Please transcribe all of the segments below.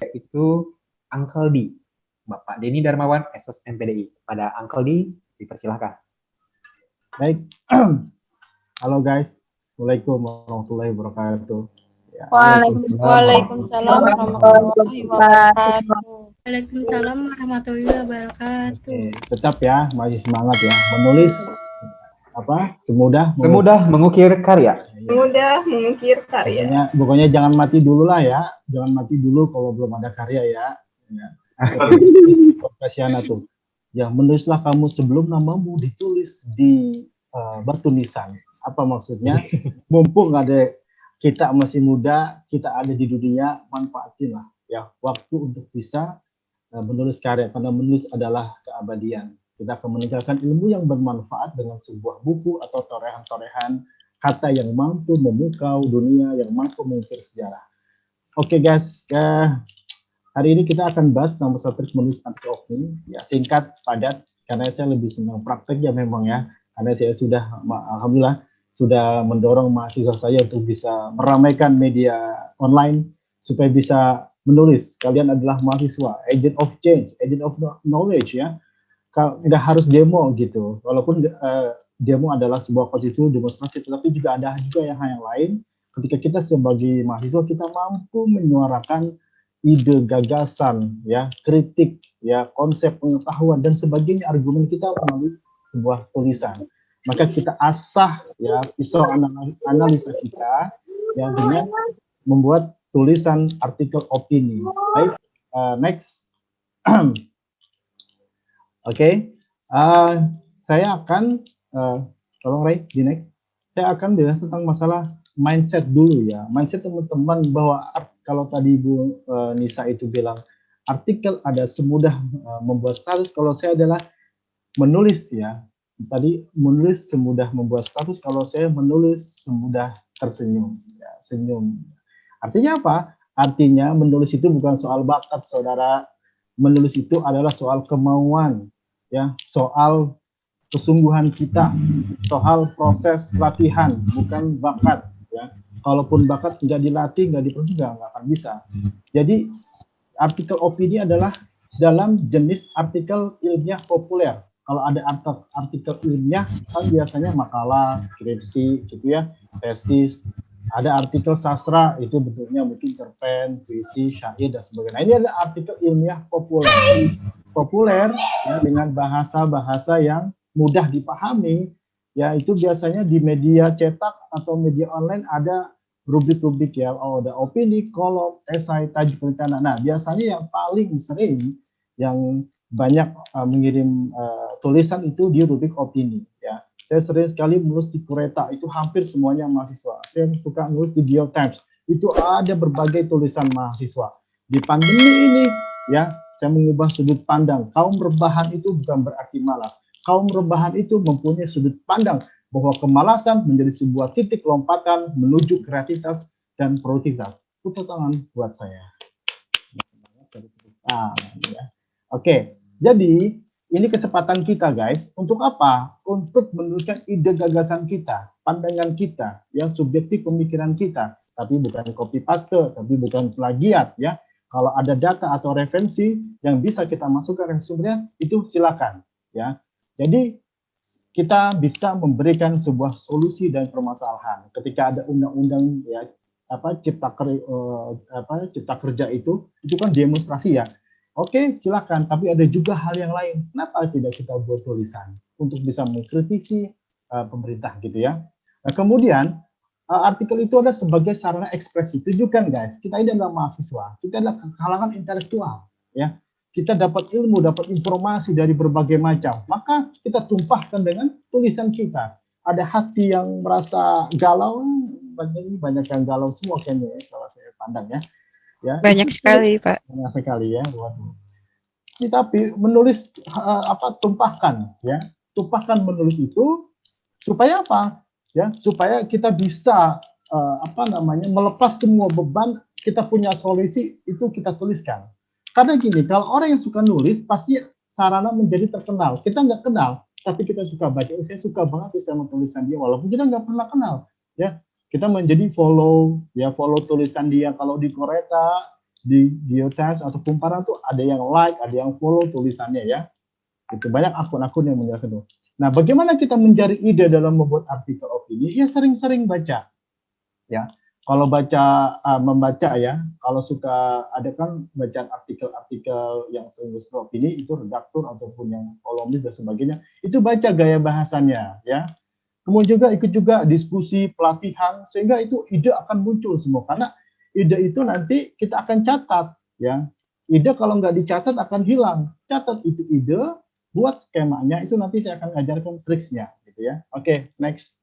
yaitu Uncle D. Bapak Denny Darmawan, Esos MPDI. Pada Uncle D, dipersilahkan. Baik. Halo guys. Assalamualaikum warahmatullahi wabarakatuh. Ya, Waalaikumsalam warahmatullahi wabarakatuh. Waalaikumsalam warahmatullahi wabarakatuh. Tetap ya, masih semangat ya. Menulis semudah mengukir karya. Semudah mengukir karya. Pokoknya jangan mati dulu lah ya. Jangan mati dulu kalau belum ada karya ya. Kasihan tuh. Ya, menulislah kamu sebelum namamu ditulis di batu nisan. Apa maksudnya? Mumpung ada kita masih muda, kita ada di dunia, manfaatinlah ya waktu untuk bisa menulis karya, karena menulis adalah keabadian. Kita akan meninggalkan ilmu yang bermanfaat dengan sebuah buku atau torehan-torehan kata yang mampu memukau dunia, yang mampu mengukir sejarah. Oke guys, hari ini kita akan bahas nomor 1 menulis artikel opini, ya singkat, padat, karena saya lebih senang praktek ya memang ya, karena saya sudah, alhamdulillah, sudah mendorong mahasiswa saya untuk bisa meramaikan media online supaya bisa menulis. Kalian adalah mahasiswa, agent of change, agent of knowledge ya. Nggak harus demo gitu. Walaupun demo adalah sebuah konstitusi demonstrasi, tetapi juga ada juga yang lain. Ketika kita sebagai mahasiswa kita mampu menyuarakan ide, gagasan, ya, kritik, ya, konsep pengetahuan dan sebagainya, argumen kita melalui sebuah tulisan. Maka kita asah ya pisau analisa kita ya dengan membuat tulisan artikel opini. Baik, next. Oke, saya akan tolong Ray di next. Saya akan bahas tentang masalah mindset dulu ya. Mindset teman-teman bahwa kalau tadi Bu Nisa itu bilang artikel ada semudah membuat status, kalau saya adalah menulis ya. Tadi menulis semudah membuat status, kalau saya menulis semudah tersenyum, ya, senyum. Artinya apa? Artinya menulis itu bukan soal bakat, saudara. Menulis itu adalah soal kemauan, ya, soal kesungguhan kita, soal proses latihan, bukan bakat. Ya. Kalaupun bakat nggak dilatih, nggak diproses, nggak akan bisa. Jadi artikel opini adalah dalam jenis artikel ilmiah populer. Kalau ada artikel ilmiah kan biasanya makalah, skripsi gitu ya, tesis. Ada artikel sastra itu bentuknya mungkin cerpen, puisi, syair dan sebagainya. Nah, ini adalah artikel ilmiah populer. Populer ya, dengan bahasa-bahasa yang mudah dipahami. Ya, itu biasanya di media cetak atau media online ada rubrik-rubrik ya. Oh, ada opini, kolom, esai, tajuk perencanaan. Nah, biasanya yang paling sering yang banyak mengirim tulisan itu di rubrik opini ya. Saya sering sekali menulis di Kureta, itu hampir semuanya mahasiswa. Saya suka nulis di Geotimes, itu ada berbagai tulisan mahasiswa. Di pandemi ini ya, saya mengubah sudut pandang. Kaum rebahan itu bukan berarti malas. Kaum rebahan itu mempunyai sudut pandang bahwa kemalasan menjadi sebuah titik lompatan menuju kreativitas dan produktivitas. Tepuk tangan buat saya. Ya. Oke, jadi ini kesempatan kita guys, untuk apa? Untuk menuliskan ide gagasan kita, pandangan kita, yang subjektif pemikiran kita, tapi bukan copy paste, tapi bukan plagiat ya. Kalau ada data atau referensi yang bisa kita masukkan sumbernya, itu silakan ya. Jadi kita bisa memberikan sebuah solusi dan permasalahan. Ketika ada undang-undang ya cipta kerja itu kan demonstrasi ya. Oke, silakan. Tapi ada juga hal yang lain. Kenapa tidak kita buat tulisan untuk bisa mengkritisi pemerintah gitu ya? Nah, kemudian artikel itu ada sebagai sarana ekspresi. Tunjukkan guys, kita ini adalah mahasiswa, kita adalah kalangan intelektual, ya. Kita dapat ilmu, dapat informasi dari berbagai macam. Maka kita tumpahkan dengan tulisan kita. Ada hati yang merasa galau, banyak yang galau semua kayaknya ya, kalau saya pandang ya. Ya, banyak sekali Pak. Banyak sekali ya. Waduh. Tapi menulis tumpahkan ya, tumpahkan menulis itu supaya apa? Ya, supaya kita bisa melepas semua beban, kita punya solusi itu kita tuliskan. Karena gini, kalau orang yang suka nulis pasti sarana menjadi terkenal. Kita nggak kenal, tapi kita suka baca. Saya suka banget sama tulisan dia, walaupun kita nggak pernah kenal. Ya, kita menjadi follow tulisan dia. Kalau di Kureta di Geotimes atau Kumparan tuh ada yang like, ada yang follow tulisannya ya. Itu banyak akun-akun yang menjelaskan itu. Nah, bagaimana kita mencari ide dalam membuat artikel opini? Ya sering-sering baca. Ya, kalau membaca ya, kalau suka ada kan bacaan artikel-artikel yang sering opini itu redaktur ataupun yang kolumnis dan sebagainya, itu baca gaya bahasanya ya. Kemudian juga ikut juga diskusi pelatihan sehingga itu ide akan muncul semua karena ide itu nanti kita akan catat ya. Ide kalau nggak dicatat akan hilang. Catat itu ide, buat skemanya itu nanti saya akan ajarkan triksnya gitu ya. Oke, next.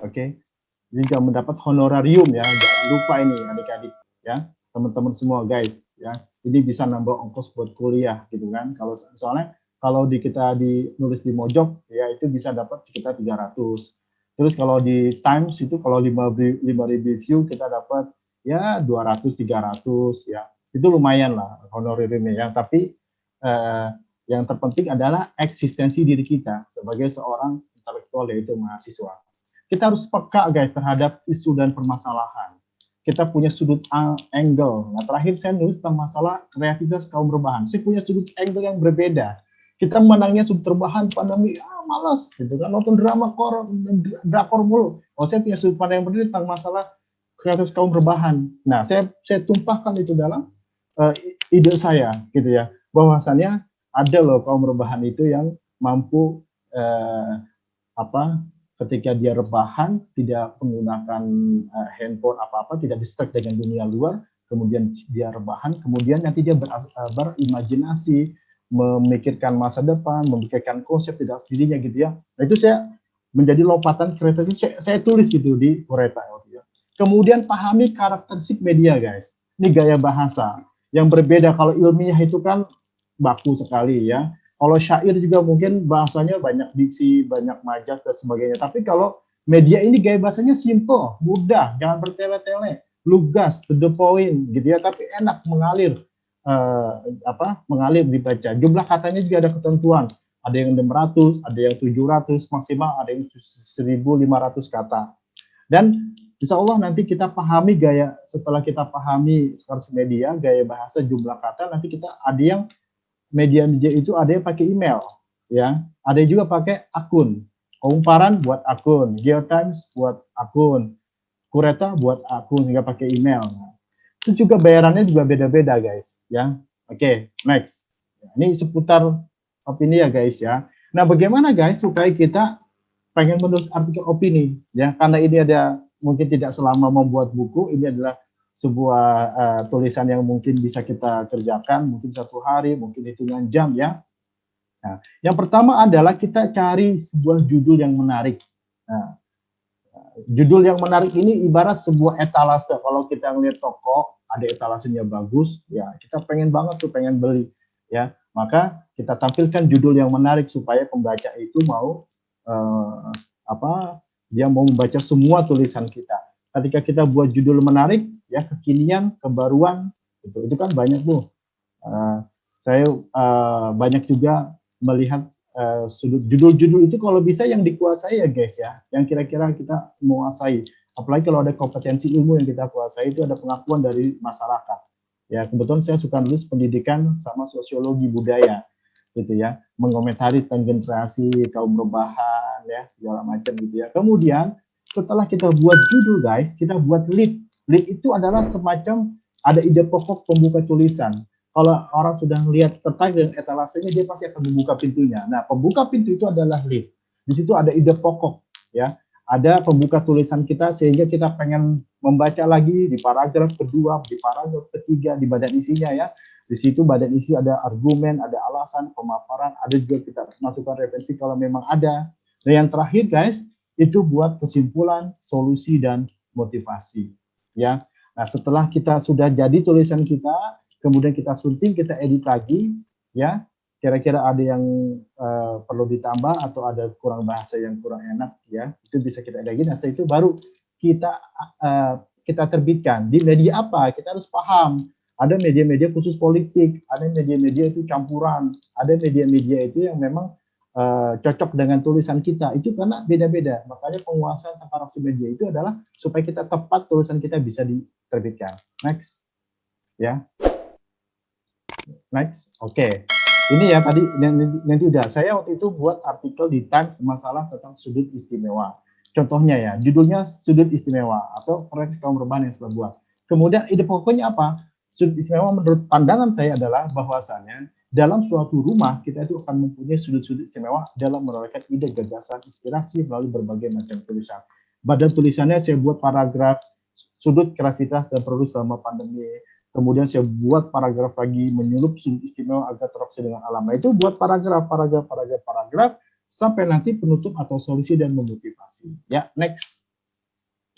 Oke. Ini juga mendapat honorarium ya. Jangan lupa ini adik-adik ya. Teman-teman semua guys ya. Ini bisa nambah ongkos buat kuliah gitu kan. Kalau soalnya kalau kita nulis di Mojok ya itu bisa dapat sekitar 300. Terus kalau di Times itu kalau 5.000 view kita dapat ya 200 300 ya. Itu lumayan lah honorariumnya ya. Tapi yang terpenting adalah eksistensi diri kita sebagai seorang intelektual yaitu mahasiswa. Kita harus peka guys terhadap isu dan permasalahan. Kita punya sudut angle. Nah, terakhir saya nulis tentang masalah kreativitas kaum rebahan. Saya punya sudut angle yang berbeda. Kita menangnya sudut rebahan pandemi, malas gitu kan, nonton drakor mulu. Oh, saya punya sudut pandang yang berbeda tentang masalah kreativitas kaum rebahan. Nah, saya tumpahkan itu dalam ide saya gitu ya. Bahwasannya ada loh kaum rebahan itu yang mampu ketika dia rebahan tidak menggunakan handphone apa-apa, tidak distract dengan dunia luar, kemudian dia rebahan, kemudian nanti dia berimajinasi, memikirkan masa depan, memikirkan konsep tidak sendirinya gitu ya. Nah itu saya menjadi lompatan kreativitas, saya tulis gitu di Kureta. Kemudian pahami karakteristik media guys. Ini gaya bahasa yang berbeda. Kalau ilmiah itu kan baku sekali ya. Kalau syair juga mungkin bahasanya banyak diksi, banyak majas dan sebagainya. Tapi kalau media ini gaya bahasanya simple, mudah, jangan bertele-tele, lugas, to the point gitu ya. Tapi enak mengalir, mengalir dibaca. Jumlah katanya juga ada ketentuan. Ada yang 600, ada yang 700, maksimal ada yang 1.500 kata. Dan insya Allah nanti kita pahami setelah kita pahami sekarang media, gaya bahasa, jumlah kata, nanti kita ada yang media itu ada yang pakai email, ya, ada yang juga pakai akun. Kumparan buat akun, Geotimes buat akun, Kureta buat akun, hingga pakai email. Itu juga bayarannya juga beda-beda, guys, ya. Oke, next. Ini seputar opini ya, guys, ya. Nah, bagaimana, guys, supaya kita pengen menulis artikel opini, ya? Karena ini ada mungkin tidak selama membuat buku, ini adalah sebuah tulisan yang mungkin bisa kita kerjakan, mungkin 1 hari, mungkin hitungan jam ya. Nah, yang pertama adalah kita cari sebuah judul yang menarik. Nah, judul yang menarik ini ibarat sebuah etalase. Kalau kita melihat toko, ada etalasenya bagus, ya kita pengen banget tuh, pengen beli. Ya, maka kita tampilkan judul yang menarik supaya pembaca itu mau dia mau membaca semua tulisan kita. Ketika kita buat judul menarik, ya kekinian, kebaruan, itu kan banyak tuh. Saya banyak juga melihat judul-judul itu kalau bisa yang dikuasai ya guys ya, yang kira-kira kita menguasai. Apalagi kalau ada kompetensi ilmu yang kita kuasai, itu ada pengakuan dari masyarakat. Ya kebetulan saya suka nulis pendidikan sama sosiologi budaya, gitu ya, mengomentari tentang generasi kaum rebahan, ya segala macam gitu ya. Kemudian setelah kita buat judul guys, kita buat lead. Lead itu adalah semacam ada ide pokok pembuka tulisan. Kalau orang sudah melihat tertarik dengan etalasenya, dia pasti akan membuka pintunya. Nah, pembuka pintu itu adalah lead. Di situ ada ide pokok, ya. Ada pembuka tulisan kita sehingga kita pengen membaca lagi di paragraf kedua, di paragraf ketiga, di badan isinya ya. Di situ badan isi ada argumen, ada alasan, pemaparan, ada juga kita masukkan referensi kalau memang ada. Dan yang terakhir guys, itu buat kesimpulan, solusi, dan motivasi. Ya, nah setelah kita sudah jadi tulisan kita, kemudian kita sunting, kita edit lagi, ya, kira-kira ada yang perlu ditambah atau ada kurang bahasa yang kurang enak, ya, itu bisa kita edit lagi. Nah setelah itu baru kita terbitkan di media apa? Kita harus paham. Ada media-media khusus politik, ada media-media itu campuran, ada media-media itu yang memang cocok dengan tulisan kita itu karena beda-beda. Makanya penguasaan separasi media itu adalah supaya kita tepat tulisan kita bisa diterbitkan. Next, ya. Next, oke. Ini ya tadi nanti udah. Saya waktu itu buat artikel di Times masalah tentang sudut istimewa. Contohnya ya, judulnya sudut istimewa atau referensi kaum rebahan yang setelah buat. Kemudian ide pokoknya apa? Sudut istimewa menurut pandangan saya adalah bahwasannya dalam suatu rumah kita itu akan mempunyai sudut-sudut istimewa dalam menorehkan ide, gagasan, inspirasi melalui berbagai macam tulisan. Badan tulisannya saya buat paragraf sudut kreativitas dan produksi selama pandemi. Kemudian saya buat paragraf lagi menyulut sudut istimewa agar terkoneksi dengan alam. Nah, itu buat paragraf sampai nanti penutup atau solusi dan memotivasi. Ya, next.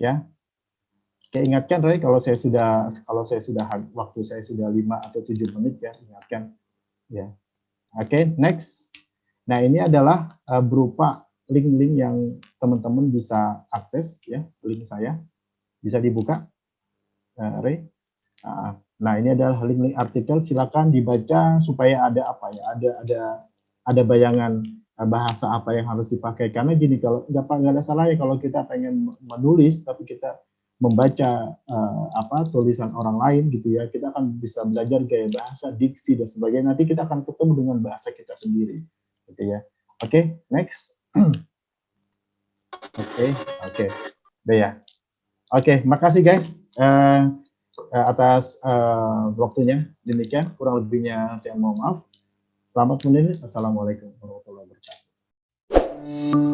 Ya. Oke, ingatkan Ray kalau saya sudah waktu saya sudah 5 atau 7 menit ya, ingatkan. Ya. Oke, next. Nah, ini adalah berupa link-link yang teman-teman bisa akses ya, link saya. Bisa dibuka. Ray. Nah, ini adalah link-link artikel, silakan dibaca supaya ada apa ya, ada bayangan bahasa apa yang harus dipakai. Karena gini, kalau nggak ada salahnya kalau kita pengen menulis tapi kita membaca tulisan orang lain gitu ya, kita akan bisa belajar gaya bahasa, diksi dan sebagainya. Nanti kita akan ketemu dengan bahasa kita sendiri, gitu ya. Oke, next. Oke, udah ya. Oke, makasih guys. Atas waktunya, demikian kurang lebihnya saya mohon maaf. Selamat menulis. Assalamualaikum warahmatullahi wabarakatuh.